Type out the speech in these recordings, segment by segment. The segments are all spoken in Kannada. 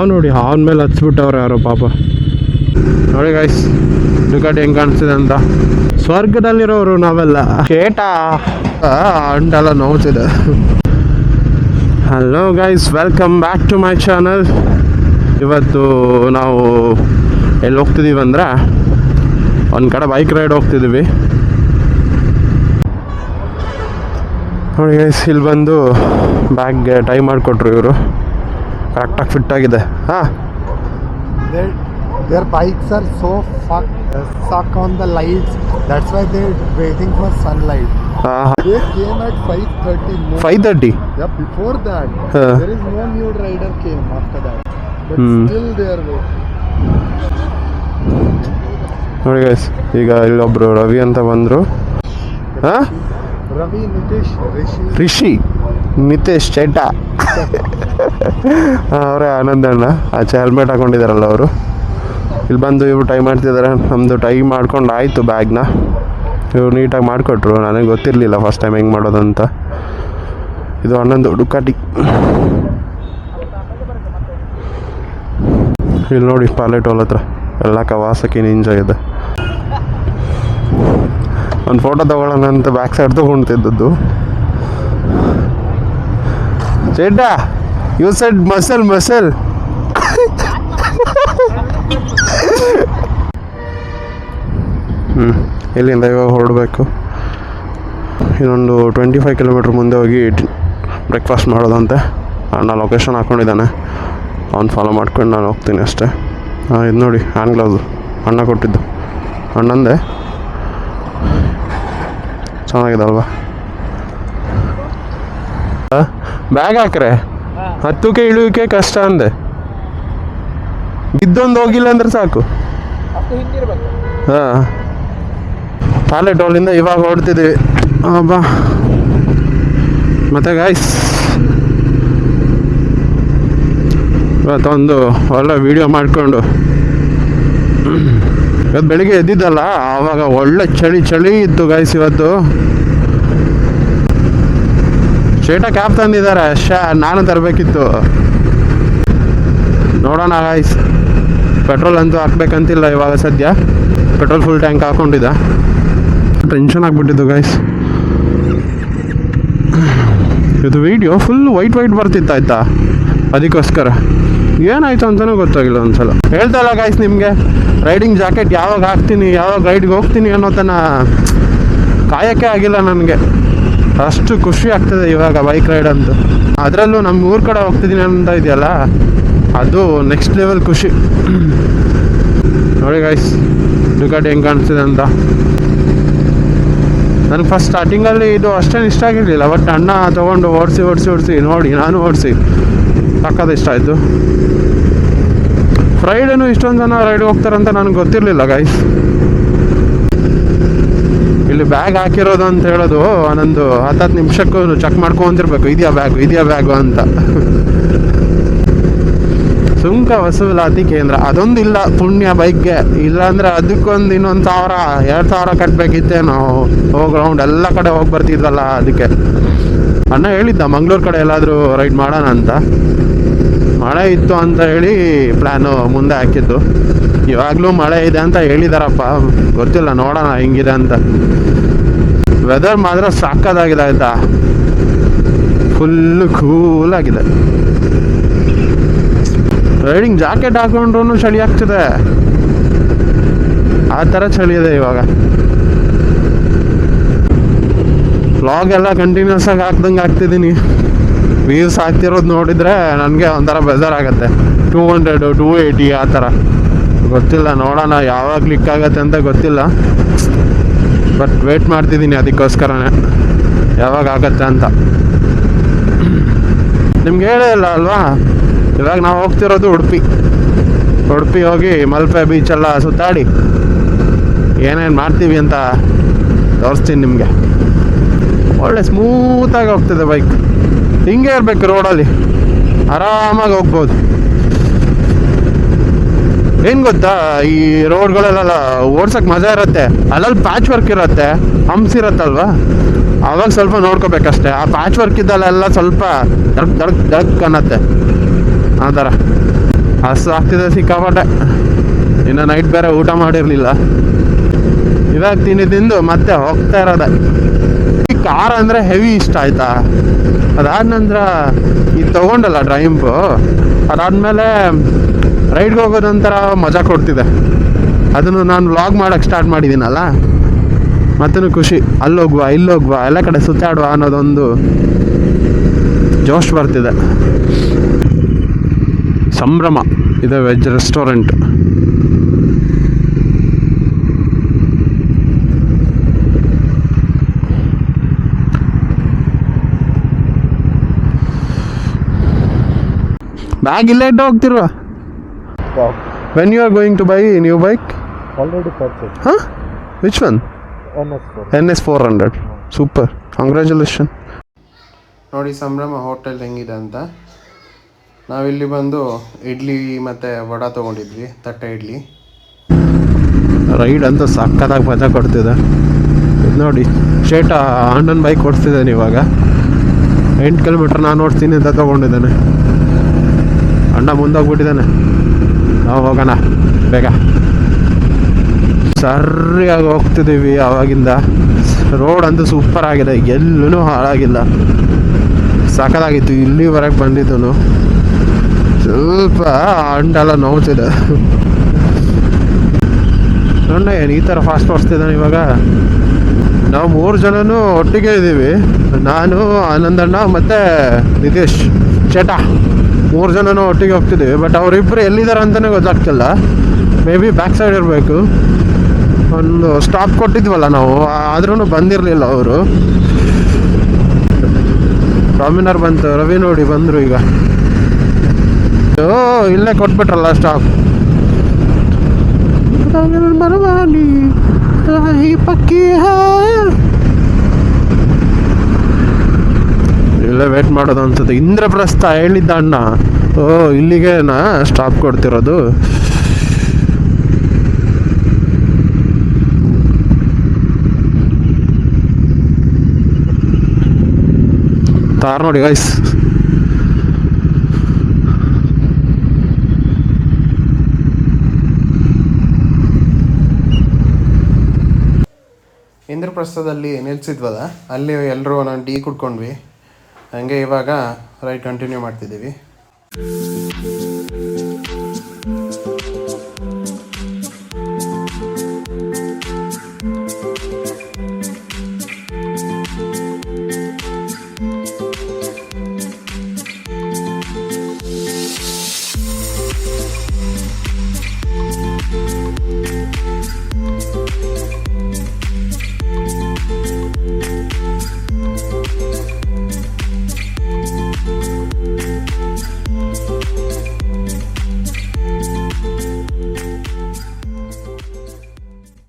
ಹಾವು ನೋಡಿ, ಹಾವಿನ ಮೇಲೆ ಹಚ್ಬಿಟ್ಟವ್ರು ಯಾರೋ ಪಾಪ. ನೋಡಿ ಗೈಸ್ ಡುಕಾಟಿ ಹೆಂಗೆ ಕಾಣಿಸ್ತಿದೆ ಅಂತ. ಸ್ವರ್ಗದಲ್ಲಿರೋರು ನಾವೆಲ್ಲ. ಕೇಟ ಅಂಟೆಲ್ಲ ನೋಡ್ತಿದೆ. Hello guys, welcome back to my channel. ಇವತ್ತು ನಾವು ಎಲ್ಲಿ ಹೋಗ್ತಿದ್ದೀವಿ ಅಂದರೆ ಒಂದು ಕಡೆ ಬೈಕ್ ರೈಡ್ ಹೋಗ್ತಿದ್ದೀವಿ. ನೋಡಿ ಗೈಸ್, ಇಲ್ಲಿ ಬಂದು ಬ್ಯಾಗ್ಗೆ ಟೈ ಮಾಡಿಕೊಟ್ರು ಇವರು. ಕರೆಕ್ಟಾಗಿ ಫಿಟ್ ಆಗಿದೆ. ಹಾಂ, their bikes are so stuck on the lights, that's why they're waiting for sunlight. They came at 5:30. 5:30? Yeah, before that there is no new rider came after that, but still they are waiting. ನೋಡಿ ಗೈಸ್, ಈಗ ಇಲ್ಲೊಬ್ರು ರವಿ ಅಂತ ಬಂದರು. ಹಾಂ, ರವಿ, ನಿತೇಶ್, ರಿಷಿ, ನಿತೇಶ್ ಚೇಟ ಅವರೇ ಆನಂದಣ್ಣ. ಆಚೆ ಹೆಲ್ಮೆಟ್ ಹಾಕೊಂಡಿದ್ದಾರಲ್ಲ ಅವರು. ಇಲ್ಲಿ ಬಂದು ಇವರು ಟೈ ಮಾಡ್ತಿದ್ದಾರೆ. ನಮ್ಮದು ಟೈ ಮಾಡ್ಕೊಂಡು ಆಯಿತು ಬ್ಯಾಗ್ನ. ಇವರು ನೀಟಾಗಿ ಮಾಡಿಕೊಟ್ರು. ನನಗೆ ಗೊತ್ತಿರಲಿಲ್ಲ ಫಸ್ಟ್ ಟೈಮ್ ಹೆಂಗೆ ಮಾಡೋದಂತ. ಇದು ಅಣ್ಣಂದು ಡುಕಾಟಿ. ಇಲ್ಲಿ ನೋಡಿ ಪಾಲೆಟ್ ಹೋಲ್ ಹತ್ರ ಎಲ್ಲ ಕವಾಸಕಿ ನಿಂಜ ಇದೆ. ಒಂದು ಫೋಟೋ ತೊಗೊಳ್ಳೋಣ ಅಂತ ಬ್ಯಾಕ್ ಸೈಡ್ ತೊಗೊಳ್ತಿದ್ದದ್ದು. ಚೇಟ, ಯು ಸೆಡ್ ಮಸಲ್ ಮಸಲ್. ಇಲ್ಲಿಂದ ಇವಾಗ ಹೊರಡಬೇಕು. ಇನ್ನೊಂದು 25 ಕಿಲೋಮೀಟ್ರ್ ಮುಂದೆ ಹೋಗಿ ಬ್ರೇಕ್ಫಾಸ್ಟ್ ಮಾಡೋದಂತೆ. ಅಣ್ಣ ಲೊಕೇಶನ್ ಹಾಕ್ಕೊಂಡಿದ್ದಾನೆ, ಅವ್ನು ಫಾಲೋ ಮಾಡ್ಕೊಂಡು ನಾನು ಹೋಗ್ತೀನಿ ಅಷ್ಟೇ. ಇದು ನೋಡಿ ಹ್ಯಾಂಡ್ ಗ್ಲೌಸು ಅಣ್ಣ ಕೊಟ್ಟಿದ್ದು. ಅಣ್ಣಂದೆ ಚೆನ್ನಾಗಿದೆ. ಬ್ಯಾಗ್ ಹಾಕ್ರೆ ಹತ್ತುಕ್ಕೆ ಇಳುವಿಕೆ ಕಷ್ಟ ಅಂದೆ. ಬಿದ್ದೊಂದು ಹೋಗಿಲ್ಲ ಅಂದ್ರೆ ಸಾಕು. ಹಾಂ, ಪಾಲೆಟ್ ಹೋಲಿಂದ ಇವಾಗ ಹೊಡ್ತಿದ್ದೀವಿ. ಹಬ್ಬ ಮತ್ತೆ ಗಾಯ್ಸ್, ಇವತ್ತೊಂದು ಒಳ್ಳೆ ವೀಡಿಯೋ ಮಾಡಿಕೊಂಡು, ಇವತ್ತು ಬೆಳಿಗ್ಗೆ ಎದ್ದಿದ್ದಲ್ಲ ಆವಾಗ ಒಳ್ಳೆ ಚಳಿ ಇತ್ತು ಗಾಯ್ಸ್. ಇವತ್ತು ಚೇಟ ಕ್ಯಾಬ್ ತಂದಿದ್ದಾರೆ. ನಾನು ತರಬೇಕಿತ್ತು. ನೋಡೋಣ ಗಾಯ್ಸ್. ಪೆಟ್ರೋಲ್ ಅಂತೂ ಹಾಕ್ಬೇಕಂತಿಲ್ಲ ಇವಾಗ ಸದ್ಯ. ಪೆಟ್ರೋಲ್ ಫುಲ್ ಟ್ಯಾಂಕ್ ಹಾಕ್ಕೊಂಡಿದ್ದ. ಟೆನ್ಷನ್ ಆಗಿಬಿಟ್ಟಿದ್ದು ಗಾಯ್ಸ್. ಇದು ವೀಡಿಯೋ ಫುಲ್ ವೈಟ್ ಬರ್ತಿತ್ತು ಆಯ್ತಾ, ಅದಕ್ಕೋಸ್ಕರ ಏನಾಯ್ತು ಅಂತಲೂ ಗೊತ್ತಾಗಿಲ್ಲ ಒಂದ್ಸಲ. ಹೇಳ್ತಾ ಇಲ್ಲ ಗಾಯ್ಸ್ ನಿಮಗೆ, ರೈಡಿಂಗ್ ಜಾಕೆಟ್ ಯಾವಾಗ ಹಾಕ್ತೀನಿ, ಯಾವಾಗ ರೈಡ್ಗೆ ಹೋಗ್ತೀನಿ ಅನ್ನೋ ತನ ಕಾಯೋಕ್ಕೆ ಆಗಿಲ್ಲ ನನಗೆ. ಅಷ್ಟು ಖುಷಿ ಆಗ್ತದೆ ಇವಾಗ ಬೈಕ್ ರೈಡ್ ಅಂತೂ. ಅದರಲ್ಲೂ ನಮ್ಮ ಊರ ಕಡೆ ಹೋಗ್ತಿದ್ದೀನಿ ಅಂತ ಇದೆಯಲ್ಲ, ಅದು ನೆಕ್ಸ್ಟ್ ಲೆವೆಲ್ ಖುಷಿ. ನೋಡಿ ಗಾಯ್ಸ್ ಡುಕಾಟಿ ಹೆಂಗೆ ಕಾಣಿಸ್ತಿದೆ ಅಂತ. ನನಗೆ ಫಸ್ಟ್ ಸ್ಟಾರ್ಟಿಂಗಲ್ಲಿ ಇದು ಅಷ್ಟೇನು ಇಷ್ಟ ಆಗಿರಲಿಲ್ಲ, ಬಟ್ ಅಣ್ಣ ತೊಗೊಂಡು ಓಡಿಸಿ ನೋಡಿ ನಾನು ಓಡಿಸಿ ಸಕ್ಕತ್ ಇಷ್ಟ ಆಯಿತು. ಫ್ರೈಡೇನು ಇಷ್ಟೊಂದು ಜನ ರೈಡ್ ಹೋಗ್ತಾರಂತ ನನಗೆ ಗೊತ್ತಿರಲಿಲ್ಲ ಗಾಯ್ಸ್. ಇಲ್ಲಿ ಬ್ಯಾಗ್ ಹಾಕಿರೋದು ಅಂತ ಹೇಳೋದು ಒಂದೊಂದು 10 ನಿಮಿಷಕ್ಕೂ ಚೆಕ್ ಮಾಡ್ಕೊಂತಿರ್ಬೇಕು, ಇದೆಯಾ ಬ್ಯಾಗು ಅಂತ. ಸುಂಕ ವಸೂಲಾತಿ ಕೇಂದ್ರ ಅದೊಂದು ಇಲ್ಲ ಪುಣ್ಯ ಬೈಕ್ಗೆ. ಇಲ್ಲಾಂದರೆ ಅದಕ್ಕೊಂದು ಇನ್ನೊಂದು 1,000-2,000 ಕಟ್ಟಬೇಕಿತ್ತೇನೋ. ಹೋಗಿ ರೌಂಡ್ ಎಲ್ಲ ಕಡೆ ಹೋಗಿ ಬರ್ತಿದ್ವಲ್ಲ, ಅದಕ್ಕೆ ಅಣ್ಣ ಹೇಳಿದ್ದ ಮಂಗ್ಳೂರು ಕಡೆ ಎಲ್ಲಾದರೂ ರೈಡ್ ಮಾಡೋಣ ಅಂತ. ಮಳೆ ಇತ್ತು ಅಂತ ಹೇಳಿ ಪ್ಲ್ಯಾನು ಮುಂದೆ ಹಾಕಿದ್ದು. ಇವಾಗಲೂ ಮಳೆ ಇದೆ ಅಂತ ಹೇಳಿದಾರಪ್ಪ, ಗೊತ್ತಿಲ್ಲ, ನೋಡೋಣ ಹೆಂಗಿದೆ ಅಂತ. ವೆದರ್ ಮಾತ್ರ ಸಾಕಾಗಿದೆ ಆಯಿತಾ, ಫುಲ್ಲು ಕೂಲಾಗಿದೆ. ರೈಡಿಂಗ್ ಜಾಕೆಟ್ ಹಾಕೊಂಡ್ರೂ ಚಳಿ ಆಗ್ತಿದೆ, ಆ ಥರ ಚಳಿ ಇದೆ ಇವಾಗ. ವ್ಲಾಗ್ ಎಲ್ಲ ಕಂಟಿನ್ಯೂಸ್ ಆಗಿ ಹಾಕ್ದಂಗೆ ಆಗ್ತಿದ್ದೀನಿ. ವ್ಯೂಸ್ ಆಗ್ತಿರೋದು ನೋಡಿದರೆ ನನಗೆ ಒಂಥರ ಬೇಜಾರಾಗತ್ತೆ. 200, 280 ಆ ಥರ. ಗೊತ್ತಿಲ್ಲ, ನೋಡೋಣ ಯಾವಾಗ ಕ್ಲಿಕ್ ಆಗತ್ತೆ ಅಂತ ಗೊತ್ತಿಲ್ಲ. ಬಟ್ ವೇಟ್ ಮಾಡ್ತಿದ್ದೀನಿ ಅದಕ್ಕೋಸ್ಕರನೇ ಯಾವಾಗ ಆಗತ್ತೆ ಅಂತ. ನಿಮ್ಗೆ ಹೇಳಿಲ್ಲ ಅಲ್ವಾ, ಇವಾಗ ನಾವು ಹೋಗ್ತಿರೋದು ಉಡುಪಿ ಹೋಗಿ ಮಲ್ಪೆ ಬೀಚೆಲ್ಲ ಸುತ್ತಾಡಿ ಏನೇನು ಮಾಡ್ತೀವಿ ಅಂತ ತೋರಿಸ್ತೀನಿ ನಿಮಗೆ. ಒಳ್ಳೆ ಸ್ಮೂತಾಗಿ ಹೋಗ್ತಿದೆ ಬೈಕ್. ಹಿಂಗೆ ಇರಬೇಕು ರೋಡಲ್ಲಿ, ಆರಾಮಾಗಿ ಹೋಗ್ಬೋದು. ಏನು ಗೊತ್ತಾ, ಈ ರೋಡ್ಗಳೆಲ್ಲ ಓಡ್ಸೋಕ್ಕೆ ಮಜಾ ಇರುತ್ತೆ. ಅಲ್ಲಲ್ಲಿ ಪ್ಯಾಚ್ ವರ್ಕ್ ಇರುತ್ತೆ, ಹಂಪ್ಸ್ ಇರುತ್ತಲ್ವ, ಆವಾಗ ಸ್ವಲ್ಪ ನೋಡ್ಕೋಬೇಕಷ್ಟೆ. ಆ ಪ್ಯಾಚ್ ವರ್ಕ್ ಇದ್ದಲ್ಲೆಲ್ಲ ಸ್ವಲ್ಪ ದಡಕ್ ಅನ್ನತ್ತೆ ಆ ಥರ. ಹಸು ಆಗ್ತಿದೆ ಸಿಕ್ಕಾಪಟ್ಟೆ. ಇನ್ನು ನೈಟ್ ಬೇರೆ ಊಟ ಮಾಡಿರಲಿಲ್ಲ, ಇವಾಗ ತಿಂದು ಮತ್ತೆ ಹೋಗ್ತಾ ಇರೋದೆ. ಈ ಕಾರ್ ಅಂದರೆ ಹೆವಿ ಇಷ್ಟ ಆಯ್ತಾ. ಅದಾದ ನಂತರ ಇದು ತೊಗೊಂಡಲ್ಲ ಡ್ರೈಂಪು, ಅದಾದಮೇಲೆ ರೈಡ್ಗೆ ಹೋಗೋದೊಂಥರ ಮಜಾ ಕೊಡ್ತಿದೆ. ಅದನ್ನು ನಾನು ವ್ಲಾಗ್ ಮಾಡೋಕ್ಕೆ ಸ್ಟಾರ್ಟ್ ಮಾಡಿದ್ದೀನಲ್ಲ, ಮತ್ತೂ ಖುಷಿ. ಅಲ್ಲೋಗುವ ಇಲ್ಲೋಗುವ ಎಲ್ಲ ಕಡೆ ಸುತ್ತಾಡುವ ಅನ್ನೋದೊಂದು ಜೋಶ್ ಬರ್ತಿದೆ. ಸಂಭ್ರಮ ಇದೆ ವೆಜ್ ರೆಸ್ಟೋರೆಂಟ್. ಬ್ಯಾಗ್ ಇಲ್ಲೇ ಇಟ್ಟು ಹೋಗ್ತಿರುವ. When you are going to buy new bike? Already purchased. ಹಾಂ, which one? NS4. NS 400. Super, congratulation. ನೋಡಿ ಸಂಭ್ರಮ ಹೋಟೆಲ್ ಹೆಂಗಿದೆ ಅಂತ. ನಾವಿಲ್ಲಿ ಬಂದು ಇಡ್ಲಿ ಮತ್ತು ವಡ ತೊಗೊಂಡಿದ್ವಿ, ತಟ್ಟೆ ಇಡ್ಲಿ. ರೈಡ್ ಅಂತೂ ಸಕ್ಕತ್ತಾಗಿ ಮಜಾ ಕೊಡ್ತಿದೆ. ಇದು ನೋಡಿ, ಚೇಟ ಅಣ್ಣನ ಬೈಕ್ ಓಡಿಸ್ತಿದ್ದಾನೆ ಇವಾಗ. 8 ಕಿಲೋಮೀಟ್ರ್ ನಾನು ಓಡಿಸ್ತೀನಿ ಅಂತ ತೊಗೊಂಡಿದ್ದಾನೆ. ಅಣ್ಣ ಮುಂದೋಗ್ಬಿಟ್ಟಿದ್ದಾನೆ, ನಾವು ಹೋಗೋಣ ಬೇಗ. ಸರಿಯಾಗಿ ಹೋಗ್ತಿದ್ದೀವಿ ಆವಾಗಿಂದ. ರೋಡ್ ಅಂತೂ ಸೂಪರ್ ಆಗಿದೆ, ಎಲ್ಲೂ ಹಾಳಾಗಿಲ್ಲ, ಸಖತ್ತಾಗಿತ್ತು. ಇಲ್ಲಿವರೆಗೆ ಬಂದಿದ್ದು ಸ್ವಲ್ಪ ಅಂಡೆಲ್ಲ ನೋಡ್ತಿದೆ. ನೋಡ ಏನು ಈ ಥರ ಫಾಸ್ಟ್ ಓಡಿಸ್ತಿದ್ದಾನೆ ಇವಾಗ. ನಾವು 3 ಜನನೂ ಒಟ್ಟಿಗೆ ಇದ್ದೀವಿ, ನಾನು, ಆನಂದಣ್ಣ ಮತ್ತು ನಿತೇಶ್ ಚೇಟ, 3 ಜನನೂ ಒಟ್ಟಿಗೆ ಹೋಗ್ತಿದ್ದೀವಿ. ಬಟ್ ಅವರಿಬ್ಬರು ಎಲ್ಲಿದ್ದಾರೆ ಅಂತಲೇ ಗೊತ್ತಾಗ್ತಿಲ್ಲ. ಮೇ ಬಿ ಬ್ಯಾಕ್ ಸೈಡ್ ಇರಬೇಕು. ಒಂದು ಸ್ಟಾಪ್ ಕೊಟ್ಟಿದ್ವಲ್ಲ ನಾವು, ಆದ್ರೂ ಬಂದಿರಲಿಲ್ಲ ಅವರು. ಡಾಮಿನರ್ ಬಂತು, ರವಿ ನೋಡಿ ಬಂದರು ಈಗ. ಇಲ್ಲೇ ಕೊಟ್ಬಿಟ್ರಲ್ಲ ಸ್ಟಾಪ್. ಇಲ್ಲೇ ವೇಟ್ ಮಾಡೋದು ಅನ್ಸುತ್ತೆ. ಇಂದ್ರಪ್ರಸ್ಥ ಹೇಳಿದ್ದ ಅಣ್ಣ. ಇಲ್ಲಿಗೆನಾ ಸ್ಟಾಪ್ ಕೊಡ್ತಿರೋದು? ತಾರ್ ನೋಡಿ ಗೈಸ್. ಇಂದ್ರಪ್ರಸ್ಥದಲ್ಲಿ ನಿಲ್ಸಿದ್ವಲ್ಲ, ಅಲ್ಲಿ ಎಲ್ಲರೂ ನಾನು ಟೀ ಕುಡ್ಕೊಂಡ್ವಿ. ಹಂಗೆ ಇವಾಗ ರೈಡ್ ಕಂಟಿನ್ಯೂ ಮಾಡ್ತಿದ್ದೀವಿ.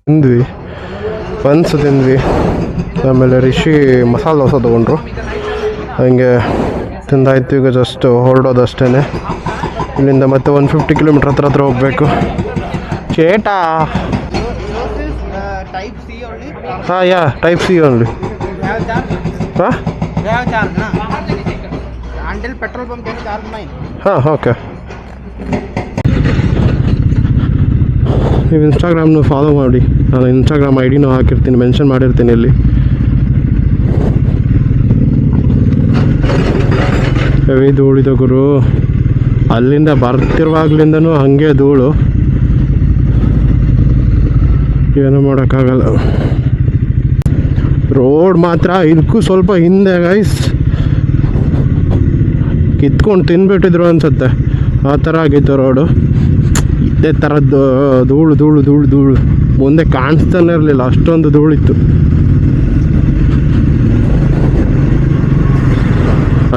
ತಿಂದ್ವಿ, ಬನ್ಸ್ ತಿಂದ್ವಿ. ಆಮೇಲೆ ರಿಷಿ ಮಸಾಲೆ ದೋಸೆ ತೊಗೊಂಡ್ರು. ಹಂಗೆ ತಿಂದಾಯ್ತು. ಈಗ ಜಸ್ಟ್ ಹೊರಡೋದಷ್ಟೇ. ಇಲ್ಲಿಂದ ಮತ್ತೆ 150 ಕಿಲೋಮೀಟ್ರ್ ಹತ್ರ ಹೋಗಬೇಕು. ಚೇಟಾ ಹಾಂ, ಯಾ ಟೈಪ್ ಸಿ ಓನ್ಲಿ. ಹಾಂ ಹಾಂ, ಓಕೆ. ನೀವು ಇನ್ಸ್ಟಾಗ್ರಾಮ್ನು ಫಾಲೋ ಮಾಡಿ. ನಾನು ಇನ್ಸ್ಟಾಗ್ರಾಮ್ ID ಹಾಕಿರ್ತೀನಿ, ಮೆನ್ಷನ್ ಮಾಡಿರ್ತೀನಿ ಇಲ್ಲಿ. ಹೆವಿ ಧೂಳಿದೆ ಗುರು. ಅಲ್ಲಿಂದ ಬರ್ತಿರುವಾಗ್ಲಿಂದನೂ ಹಾಗೆ ಧೂಳು, ಏನೂ ಮಾಡೋಕ್ಕಾಗಲ್ಲ. ರೋಡ್ ಮಾತ್ರ ಇದಕ್ಕೂ ಸ್ವಲ್ಪ ಹಿಂದೆ ಗೈಸ್. ಕಿತ್ಕೊಂಡು ತಿನ್ಬಿಟ್ಟಿದ್ರು ಅನ್ಸುತ್ತೆ, ಆ ಥರ ಆಗಿತ್ತು ರೋಡು. ಇದೇ ಥರದ್ದು ಧೂಳು ಧೂಳು ಧೂಳು ಧೂಳು, ಮುಂದೆ ಕಾಣಿಸ್ತಾನೆ ಇರಲಿಲ್ಲ, ಅಷ್ಟೊಂದು ಧೂಳಿತ್ತು.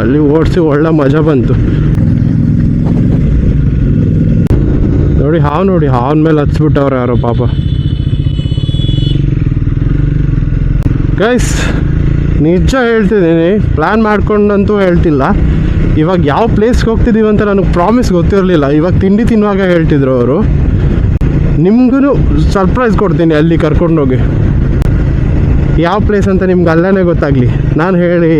ಅಲ್ಲಿ ಓಡಿಸಿ ಒಳ್ಳೆ ಮಜಾ ಬಂತು. ನೋಡಿ ಹಾವು, ನೋಡಿ ಹಾವಿನ ಮೇಲೆ ಹಚ್ಬಿಟ್ಟವ್ರೆ ಯಾರೋ ಪಾಪ. ಗೈಸ್ ನಿಜ ಹೇಳ್ತಿದ್ದೀನಿ, ಪ್ಲ್ಯಾನ್ ಮಾಡ್ಕೊಂಡಂತೂ ಹೇಳ್ತಿಲ್ಲ. ಇವಾಗ ಯಾವ ಪ್ಲೇಸ್ಗೆ ಹೋಗ್ತಿದ್ದೀವಿ ಅಂತ ನನಗೆ ಪ್ರಾಮಿಸ್ ಗೊತ್ತಿರಲಿಲ್ಲ. ಇವಾಗ ತಿಂಡಿ ತಿನ್ನುವಾಗ ಹೇಳ್ತಿದ್ರು ಅವರು. ನಿಮ್ಗೂ ಸರ್ಪ್ರೈಸ್ ಕೊಡ್ತೀನಿ ಅಲ್ಲಿ ಕರ್ಕೊಂಡೋಗಿ. ಯಾವ ಪ್ಲೇಸ್ ಅಂತ ನಿಮ್ಗೆ ಅಲ್ಲೇ ಗೊತ್ತಾಗಲಿ. ನಾನು ಹೇಳಿ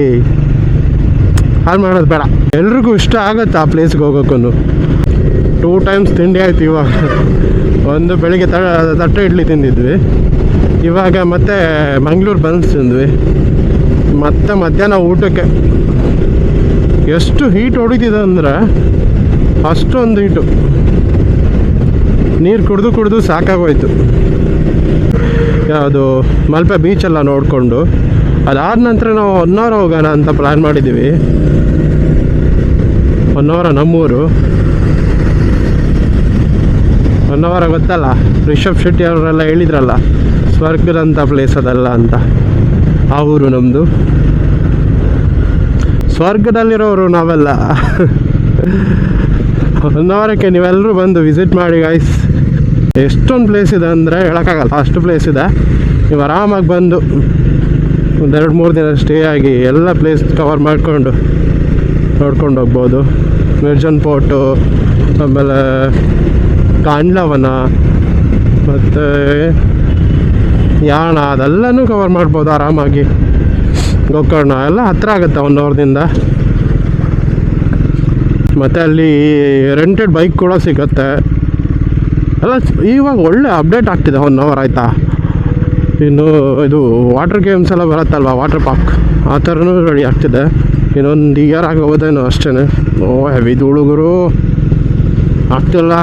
ಹಾಳು ಮಾಡೋದು ಬೇಡ. ಎಲ್ರಿಗೂ ಇಷ್ಟ ಆಗುತ್ತೆ ಆ ಪ್ಲೇಸ್ಗೆ ಹೋಗೋಕ್ಕೂ. 2 ಟೈಮ್ಸ್ ತಿಂಡಿ ಆಯ್ತು ಇವಾಗ. ಒಂದು ಬೆಳಿಗ್ಗೆ ತಟ್ಟೆ ಇಡ್ಲಿ ತಿಂದಿದ್ವಿ, ಇವಾಗ ಮತ್ತೆ ಮಂಗಳೂರು ಬನ್ಸ್ ತಿಂದ್ವಿ, ಮತ್ತೆ ಮಧ್ಯಾಹ್ನ ಊಟಕ್ಕೆ. ಎಷ್ಟು ಹೀಟ್ ಹೊಡಿತಿದೆ ಅಂದರೆ ಅಷ್ಟೊಂದು ಹೀಟು, ನೀರು ಕುಡಿದು ಸಾಕಾಗೋಯ್ತು. ಯಾವುದು ಮಲ್ಪೆ ಬೀಚೆಲ್ಲ ನೋಡಿಕೊಂಡು ಅದಾದ ನಂತರ ನಾವು ಹೊನ್ನಾವರ ಹೋಗೋಣ ಅಂತ ಪ್ಲ್ಯಾನ್ ಮಾಡಿದ್ದೀವಿ. ಹೊನ್ನಾವರ ನಮ್ಮೂರು. ಹೊನ್ನಾವರ ಗೊತ್ತಲ್ಲ, ರಿಷಬ್ ಶೆಟ್ಟಿ ಅವರೆಲ್ಲ ಹೇಳಿದ್ರಲ್ಲ ಸ್ವರ್ಗದಂಥ ಪ್ಲೇಸ್ ಅದಲ್ಲ ಅಂತ. ಆ ಊರು ನಮ್ಮದು, ಸ್ವರ್ಗದಲ್ಲಿರೋರು ನಾವೆಲ್ಲ. ಹೊನ್ನಾವರಕ್ಕೆ ನೀವೆಲ್ಲರೂ ಬಂದು ವಿಸಿಟ್ ಮಾಡಿ ಗೈಸ್. ಎಷ್ಟೊಂದು ಪ್ಲೇಸ್ ಇದೆ ಅಂದರೆ ಹೇಳೋಕ್ಕಾಗಲ್ಲ, ಅಷ್ಟು ಪ್ಲೇಸ್ ಇದೆ. ನೀವು ಆರಾಮಾಗಿ ಬಂದು ಒಂದು 2-3 ದಿನ ಸ್ಟೇ ಆಗಿ ಎಲ್ಲ ಪ್ಲೇಸ್ ಕವರ್ ಮಾಡಿಕೊಂಡು ನೋಡ್ಕೊಂಡು ಹೋಗ್ಬೋದು. ಮಿರ್ಜನ್ ಫೋರ್ಟು, ಆಮೇಲೆ ಕಾಂಡ್ಲವನ, ಮತ್ತು ಯಾಣ, ಅದೆಲ್ಲನೂ ಕವರ್ ಮಾಡ್ಬೋದು ಆರಾಮಾಗಿ. ಗೋಕರ್ಣ ಎಲ್ಲ ಹತ್ತಿರ ಆಗುತ್ತೆ 1 ಅವರ್ದಿಂದ. ಮತ್ತು ಅಲ್ಲಿ ರೆಂಟೆಡ್ ಬೈಕ್ ಕೂಡ ಸಿಗುತ್ತೆ ಎಲ್ಲ. ಇವಾಗ ಒಳ್ಳೆ ಅಪ್ಡೇಟ್ ಆಗ್ತಿದೆ 1 ಅವರ್ ಆಯಿತಾ. ಇನ್ನು ಇದು ವಾಟರ್ ಗೇಮ್ಸ್ ಎಲ್ಲ ಬರುತ್ತಲ್ವ, ವಾಟರ್ ಪಾರ್ಕ್, ಆ ಥರನೂ ರೆಡಿ ಆಗ್ತಿದೆ. ಇನ್ನೊಂದು ಇಯರ್ ಆಗೋದೇನೋ ಅಷ್ಟೇ. ಹೆವಿ ಹುಡುಗರು ಆಗ್ತಿಲ್ಲ.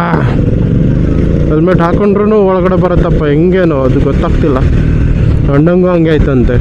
ಹೆಲ್ಮೆಟ್ ಹಾಕೊಂಡ್ರೂ ಒಳಗಡೆ ಬರುತ್ತಪ್ಪ, ಹೆಂಗೇನೋ ಅದು ಗೊತ್ತಾಗ್ತಿಲ್ಲ. ಅಣ್ಣಂಗೂ ಹಂಗೆ ಆಯ್ತಂತೆ.